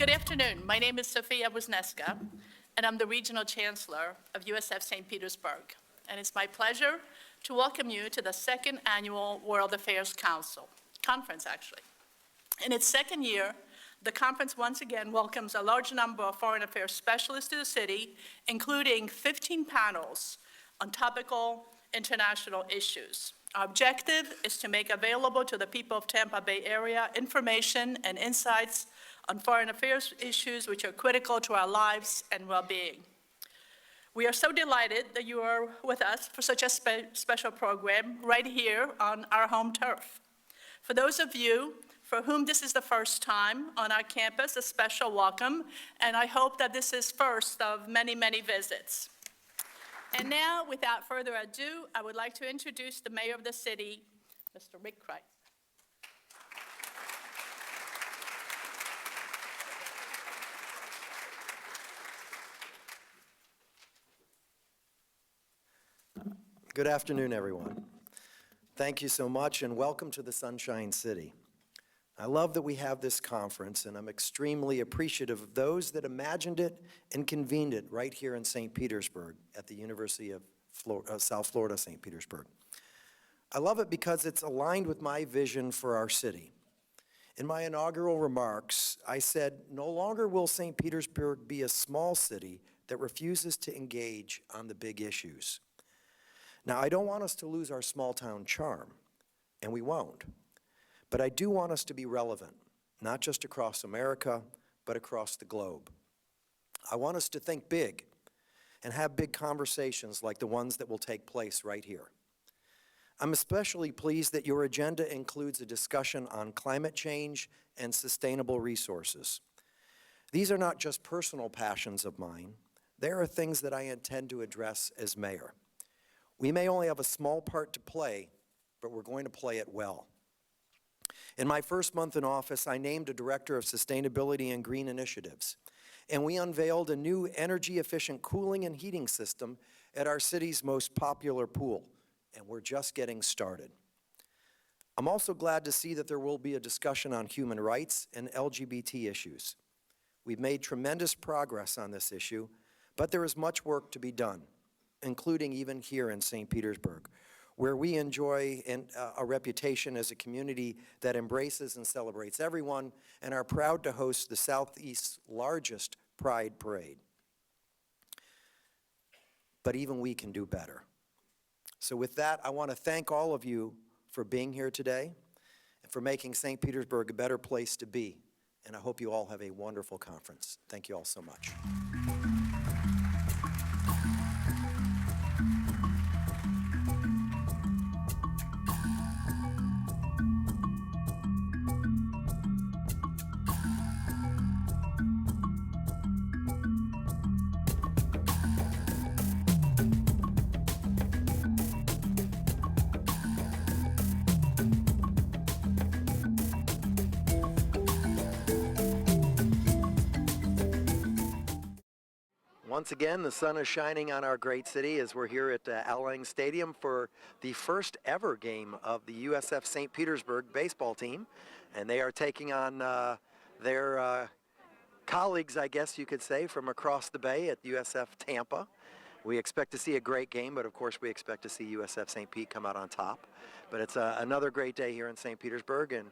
Good afternoon. My name is Sofia Wisniewska, and I'm the Regional Chancellor of USF St. Petersburg. And it's my pleasure to welcome you to the second annual World Affairs Conference. In its second year, the conference once again welcomes a large number of foreign affairs specialists to the city, including 15 panels on topical international issues. Our objective is to make available to the people of Tampa Bay area information and insights on foreign affairs issues which are critical to our lives and well-being. We are so delighted that you are with us for such a special program right here on our home turf. For those of you for whom this is the first time on our campus, a special welcome, and I hope that this is first of many, many visits. And now, without further ado, I would like to introduce the mayor of the city, Mr. Rick Kriseman. Good afternoon, everyone. Thank you so much, and welcome to the Sunshine City. I love that we have this conference, and I'm extremely appreciative of those that imagined it and convened it right here in St. Petersburg at the University of South Florida, St. Petersburg. I love it because it's aligned with my vision for our city. In my inaugural remarks, I said, no longer will St. Petersburg be a small city that refuses to engage on the big issues. Now, I don't want us to lose our small-town charm, and we won't. But I do want us to be relevant, not just across America, but across the globe. I want us to think big and have big conversations like the ones that will take place right here. I'm especially pleased that your agenda includes a discussion on climate change and sustainable resources. These are not just personal passions of mine. They are things that I intend to address as mayor. We may only have a small part to play, but we're going to play it well. In my first month in office, I named a director of sustainability and green initiatives, and we unveiled a new energy-efficient cooling and heating system at our city's most popular pool, and we're just getting started. I'm also glad to see that there will be a discussion on human rights and LGBT issues. We've made tremendous progress on this issue, but there is much work to be done, including even here in St. Petersburg, where we enjoy a reputation as a community that embraces and celebrates everyone and are proud to host the Southeast's largest Pride Parade. But even we can do better. So with that, I want to thank all of you for being here today and for making St. Petersburg a better place to be. And I hope you all have a wonderful conference. Thank you all so much. Once again, the sun is shining on our great city as we're here at Al Lang Stadium for the first ever game of the USF St. Petersburg baseball team. And they are taking on their colleagues, I guess you could say, from across the bay at USF Tampa. We expect to see a great game, but of course we expect to see USF St. Pete come out on top. But it's another great day here in St. Petersburg, and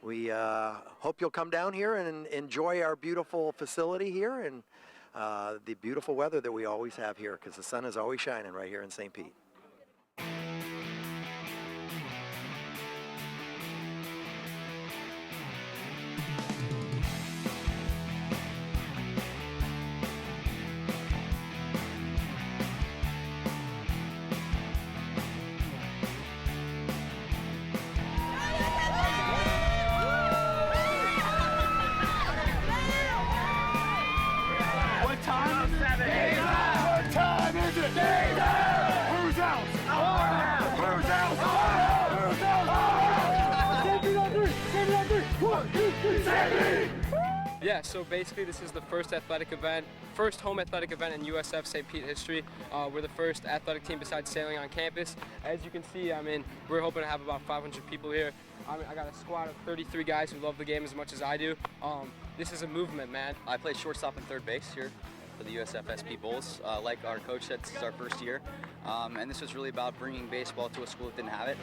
we hope you'll come down here and enjoy our beautiful facility here and the beautiful weather that we always have here, because the sun is always shining right here in St. Pete. What time is it? Who's Yeah, so basically this is the first home athletic event in USF St. Pete history. We're the first athletic team besides sailing on campus. As you can see, we're hoping to have about 500 people here. I got a squad of 33 guys who love the game as much as I do. This is a movement, man. I play shortstop and third base here for the USFSP Bulls. Like our coach said, this is our first year. And this was really about bringing baseball to a school that didn't have it.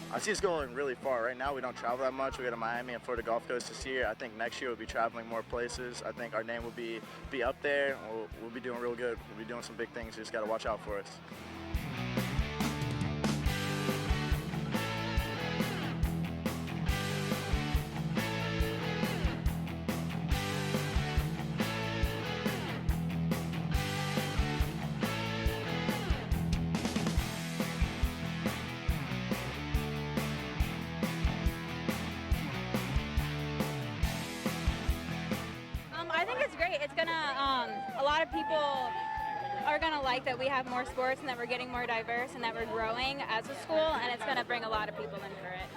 I see us going really far. Right now we don't travel that much. We go to Miami and Florida Gulf Coast this year. I think next year we'll be traveling more places. I think our name will be up there. We'll be doing real good. We'll be doing some big things. You just got to watch out for us. I think it's great. It's gonna, a lot of people are gonna like that we have more sports and that we're getting more diverse and that we're growing as a school, and it's gonna bring a lot of people in for it.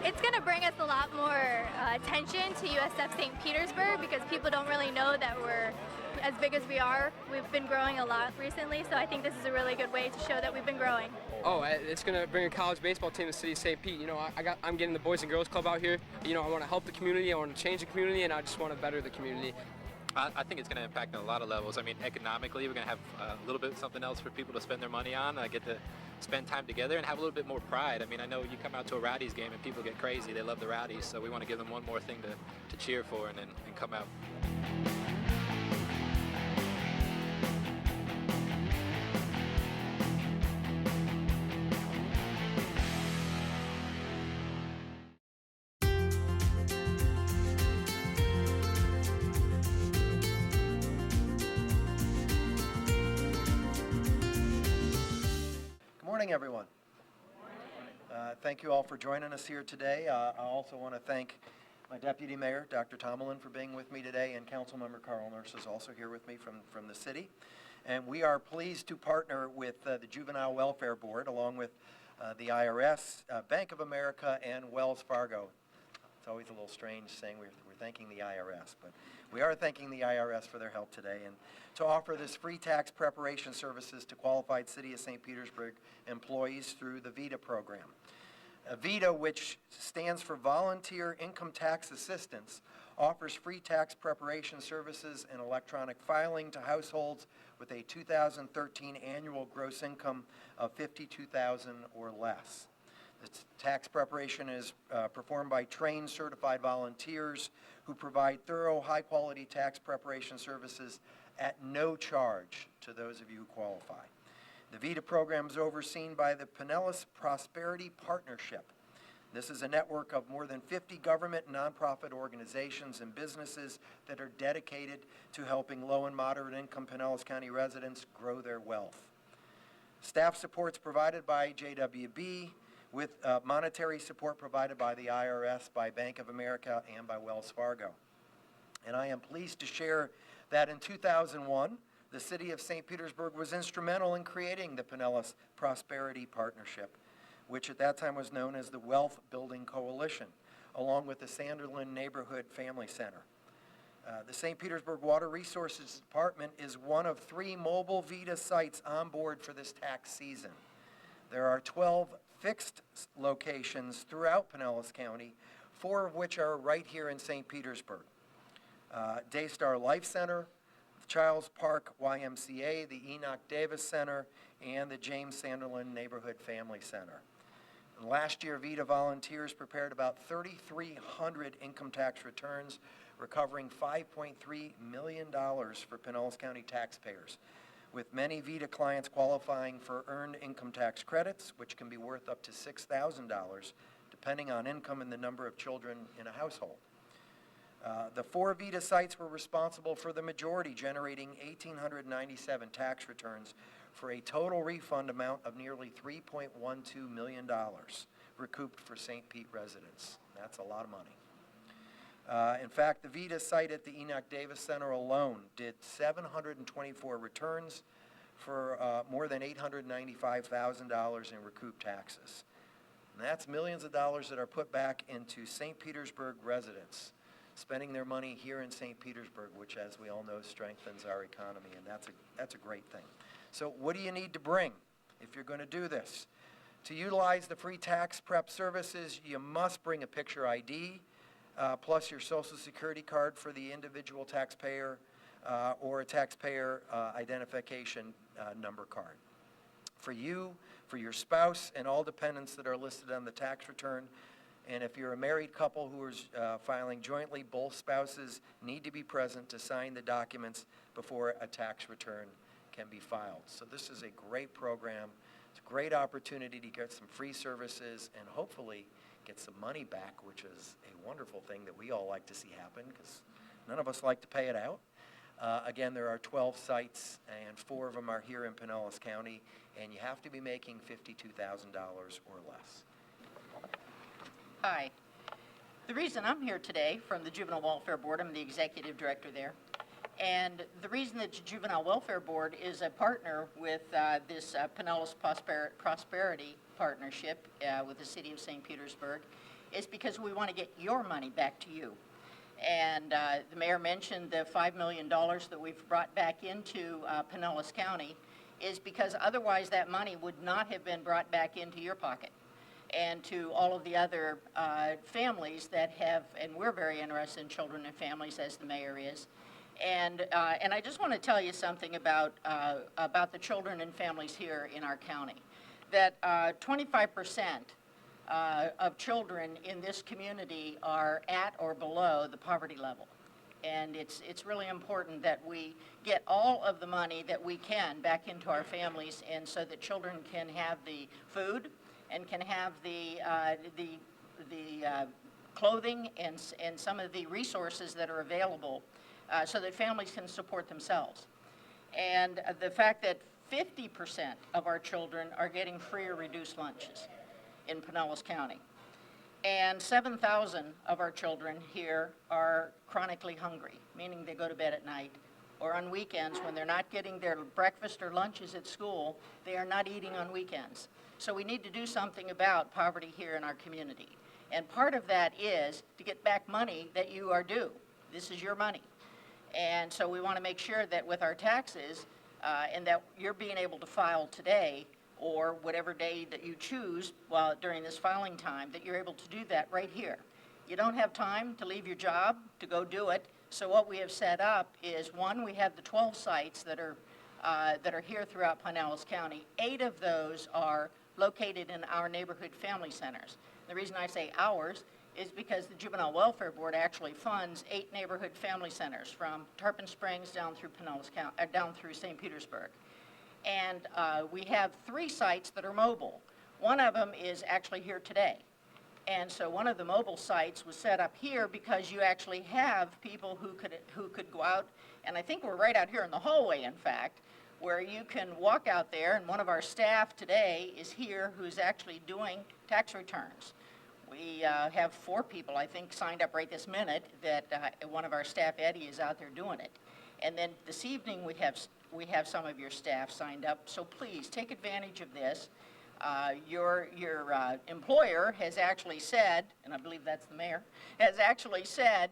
It's going to bring us a lot more attention to USF St. Petersburg because people don't really know that we're as big as we are. We've been growing a lot recently, so I think this is a really good way to show that we've been growing. Oh, it's going to bring a college baseball team to the city of St. Pete. You know, I'm getting the Boys and Girls Club out here. You know, I want to help the community, I want to change the community, and I just want to better the community. I think it's going to impact on a lot of levels. I mean, economically, we're going to have a little bit something else for people to spend their money on. I get to spend time together and have a little bit more pride. I mean, I know you come out to a Rowdies game and people get crazy. They love the Rowdies, so we want to give them one more thing to cheer for and come out. Good morning, everyone. Thank you all for joining us here today. I also want to thank my Deputy Mayor, Dr. Tomlin, for being with me today, and Councilmember Carl Nurse is also here with me from the city. And we are pleased to partner with the Juvenile Welfare Board, along with the IRS, Bank of America, and Wells Fargo. It's always a little strange saying we're thanking the IRS, but we are thanking the IRS for their help today, and to offer this free tax preparation services to qualified City of St. Petersburg employees through the VITA program. VITA, which stands for Volunteer Income Tax Assistance, offers free tax preparation services and electronic filing to households with a 2013 annual gross income of $52,000 or less. The tax preparation is performed by trained certified volunteers who provide thorough, high-quality tax preparation services at no charge to those of you who qualify. The VITA program is overseen by the Pinellas Prosperity Partnership. This is a network of more than 50 government and nonprofit organizations and businesses that are dedicated to helping low and moderate income Pinellas County residents grow their wealth. Staff supports provided by JWB, with monetary support provided by the IRS, by Bank of America, and by Wells Fargo. And I am pleased to share that in 2001, the City of St. Petersburg was instrumental in creating the Pinellas Prosperity Partnership, which at that time was known as the Wealth Building Coalition, along with the Sanderlin Neighborhood Family Center. The St. Petersburg Water Resources Department is one of 3 mobile VITA sites on board for this tax season. There are 12 fixed locations throughout Pinellas County, 4 of which are right here in St. Petersburg. Daystar Life Center, the Childs Park YMCA, the Enoch Davis Center, and the James Sanderlin Neighborhood Family Center. And last year, VITA volunteers prepared about 3,300 income tax returns, recovering $5.3 million for Pinellas County taxpayers, with many VITA clients qualifying for earned income tax credits, which can be worth up to $6,000, depending on income and the number of children in a household. The 4 VITA sites were responsible for the majority, generating 1,897 tax returns for a total refund amount of nearly $3.12 million recouped for St. Pete residents. That's a lot of money. In fact, the VITA site at the Enoch Davis Center alone did 724 returns for more than $895,000 in recouped taxes. And that's millions of dollars that are put back into St. Petersburg residents, spending their money here in St. Petersburg, which, as we all know, strengthens our economy, and that's a great thing. So what do you need to bring if you're going to do this? To utilize the free tax prep services, you must bring a picture ID, plus your Social Security card for the individual taxpayer, or a taxpayer identification number card. For you, for your spouse, and all dependents that are listed on the tax return. And if you're a married couple who is filing jointly, both spouses need to be present to sign the documents before a tax return can be filed. So this is a great program. It's a great opportunity to get some free services and hopefully get some money back, which is a wonderful thing that we all like to see happen because none of us like to pay it out. Again, there are 12 sites, and 4 of them are here in Pinellas County, and you have to be making $52,000 or less. Hi. The reason I'm here today from the Juvenile Welfare Board, I'm the executive director there, and the reason that the Juvenile Welfare Board is a partner with this Pinellas Prosperity Partnership with the City of St. Petersburg is because we want to get your money back to you. And the mayor mentioned the $5 million that we've brought back into Pinellas County is because otherwise that money would not have been brought back into your pocket and to all of the other families that have, and we're very interested in children and families, as the mayor is. And I just want to tell you something about the children and families here in our county, that 25% of children in this community are at or below the poverty level. And it's really important that we get all of the money that we can back into our families, and so that children can have the food and can have the clothing and some of the resources that are available so that families can support themselves. And the fact that 50% of our children are getting free or reduced lunches in Pinellas County. And 7,000 of our children here are chronically hungry, meaning they go to bed at night, or on weekends when they're not getting their breakfast or lunches at school, they are not eating on weekends. So we need to do something about poverty here in our community. And part of that is to get back money that you are due. This is your money. And so we want to make sure that with our taxes, and that you're being able to file today, or whatever day that you choose during this filing time, that you're able to do that right here. You don't have time to leave your job to go do it, so what we have set up is, one, we have the 12 sites that are here throughout Pinellas County. 8 of those are located in our neighborhood family centers. The reason I say ours is because the Juvenile Welfare Board actually funds 8 neighborhood family centers from Tarpon Springs down through down through St. Petersburg. And we have 3 sites that are mobile. One of them is actually here today. And so one of the mobile sites was set up here because you actually have people who could go out, and I think we're right out here in the hallway, in fact, where you can walk out there, and one of our staff today is here who's actually doing tax returns. We have 4 people, I think, signed up right this minute that one of our staff, Eddie, is out there doing it. And then this evening we have some of your staff signed up, so please take advantage of this. Your employer has actually said, and I believe that's the mayor, has actually said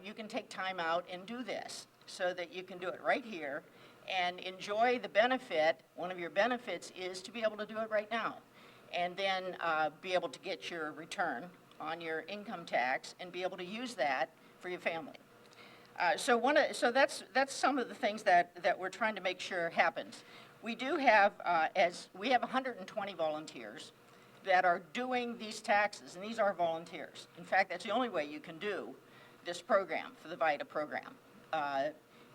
you can take time out and do this so that you can do it right here and enjoy the benefit. One of your benefits is to be able to do it right now, and then be able to get your return on your income tax and be able to use that for your family. So that's some of the things that we're trying to make sure happens. We do have, we have 120 volunteers that are doing these taxes, and these are volunteers. In fact, that's the only way you can do this program for the VITA program,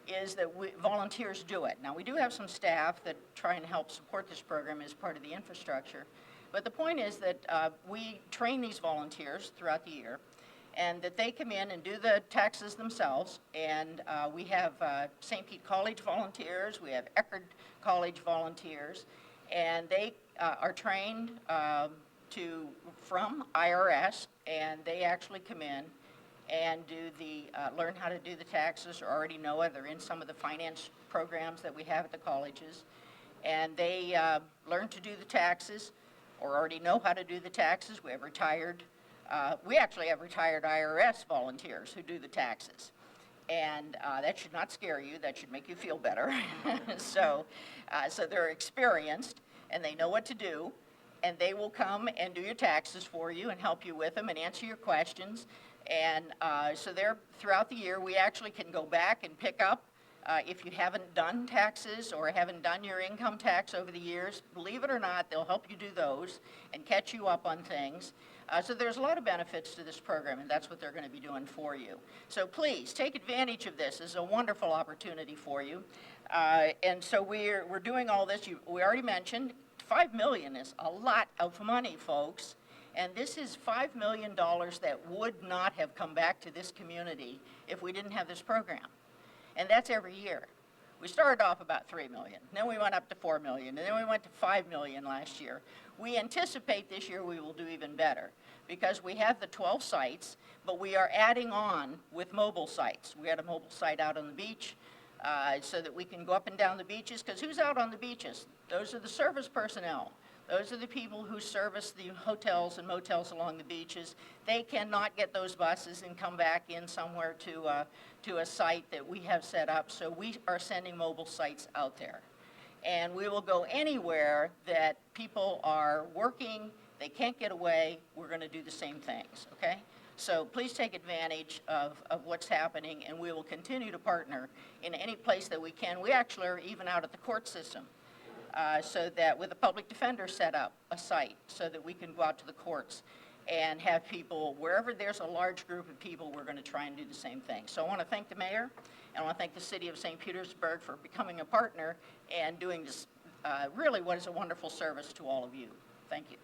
is that volunteers do it. Now, we do have some staff that try and help support this program as part of the infrastructure, But the point is that we train these volunteers throughout the year, and that they come in and do the taxes themselves. And we have St. Pete College volunteers, we have Eckerd College volunteers, and they are trained from IRS, and they actually come in and learn how to do the taxes, or already know it. They're in some of the finance programs that we have at the colleges. And they learn to do the taxes, or already know how to do the taxes. We actually have retired IRS volunteers who do the taxes. And that should not scare you, that should make you feel better. So they're experienced, and they know what to do, and they will come and do your taxes for you and help you with them and answer your questions. And so throughout the year, we actually can go back and pick up if you haven't done taxes or haven't done your income tax over the years. Believe it or not, they'll help you do those and catch you up on things. So there's a lot of benefits to this program, and that's what they're going to be doing for you. So please take advantage of this. It's a wonderful opportunity for you. And so we're doing all this. We already mentioned $5 million is a lot of money, folks. And this is $5 million that would not have come back to this community if we didn't have this program. And that's every year. We started off about $3 million, then we went up to $4 million, and then we went to $5 million last year. We anticipate this year we will do even better, because we have the 12 sites, but we are adding on with mobile sites. We had a mobile site out on the beach so that we can go up and down the beaches, because who's out on the beaches? Those are the service personnel. Those are the people who service the hotels and motels along the beaches. They cannot get those buses and come back in somewhere to a site that we have set up, so we are sending mobile sites out there. And we will go anywhere that people are working, they can't get away, we're going to do the same things, okay? So please take advantage of what's happening, and we will continue to partner in any place that we can. We actually are even out at the court system. So that with a public defender set up a site so that we can go out to the courts and have people, wherever there's a large group of people, we're going to try and do the same thing. So I want to thank the mayor, and I want to thank the city of St. Petersburg for becoming a partner and doing this really what is a wonderful service to all of you. Thank you.